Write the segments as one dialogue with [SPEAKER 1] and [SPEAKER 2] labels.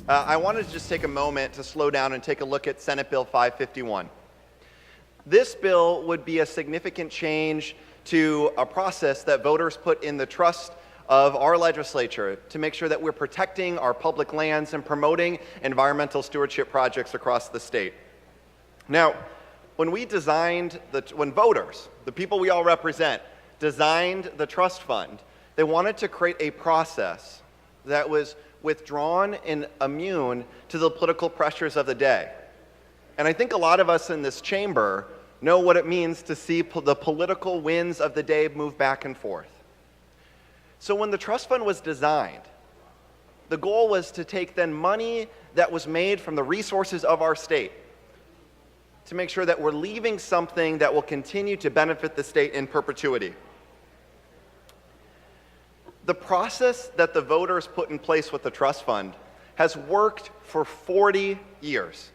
[SPEAKER 1] I wanted to just take a moment to slow down and take a look at Senate Bill 551. This bill would be a significant change to a process that voters put in the trust of our legislature to make sure that we're protecting our public lands and promoting environmental stewardship projects across the state. Now, when voters, the people we all represent, designed the trust fund, they wanted to create a process that was withdrawn and immune to the political pressures of the day. And I think a lot of us in this chamber know what it means to see the political winds of the day move back and forth. So when the trust fund was designed, the goal was to take then money that was made from the resources of our state to make sure that we're leaving something that will continue to benefit the state in perpetuity. The process that the voters put in place with the trust fund has worked for 40 years.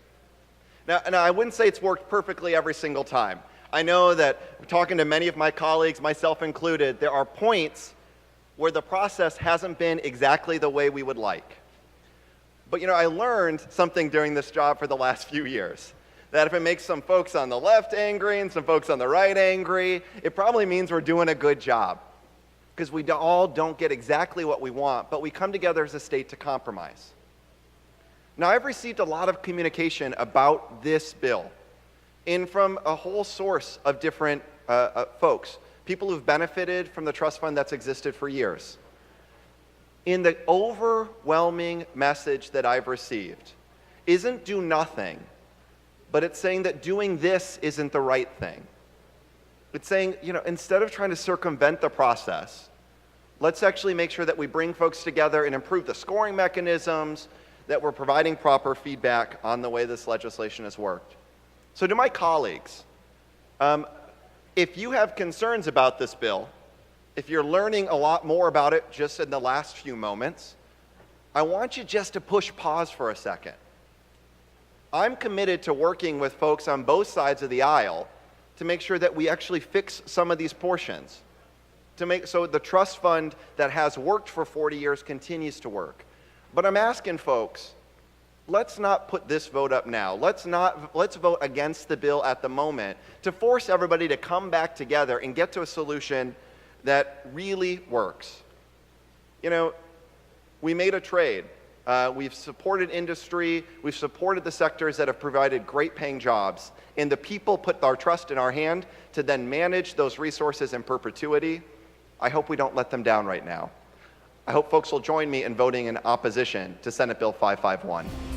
[SPEAKER 1] Now, I wouldn't say it's worked perfectly every single time. I know that talking to many of my colleagues, myself included, there are points where the process hasn't been exactly the way we would like. But I learned something during this job for the last few years, that if it makes some folks on the left angry and some folks on the right angry, it probably means we're doing a good job. Because we all don't get exactly what we want, but we come together as a state to compromise. Now, I've received a lot of communication about this bill from a whole source of different folks, people who've benefited from the trust fund that's existed for years. In the overwhelming message that I've received isn't do nothing, but it's saying that doing this isn't the right thing. It's saying, instead of trying to circumvent the process, let's actually make sure that we bring folks together and improve the scoring mechanisms, that we're providing proper feedback on the way this legislation has worked. So to my colleagues, if you have concerns about this bill, if you're learning a lot more about it just in the last few moments, I want you just to push pause for a second. I'm committed to working with folks on both sides of the aisle to make sure that we actually fix some of these portions, so the trust fund that has worked for 40 years continues to work. But I'm asking folks, let's not put this vote up now. Let's vote against the bill at the moment to force everybody to come back together and get to a solution that really works. We made a trade. We've supported industry, we've supported the sectors that have provided great paying jobs, and the people put our trust in our hand to then manage those resources in perpetuity. I hope we don't let them down right now. I hope folks will join me in voting in opposition to Senate Bill 551.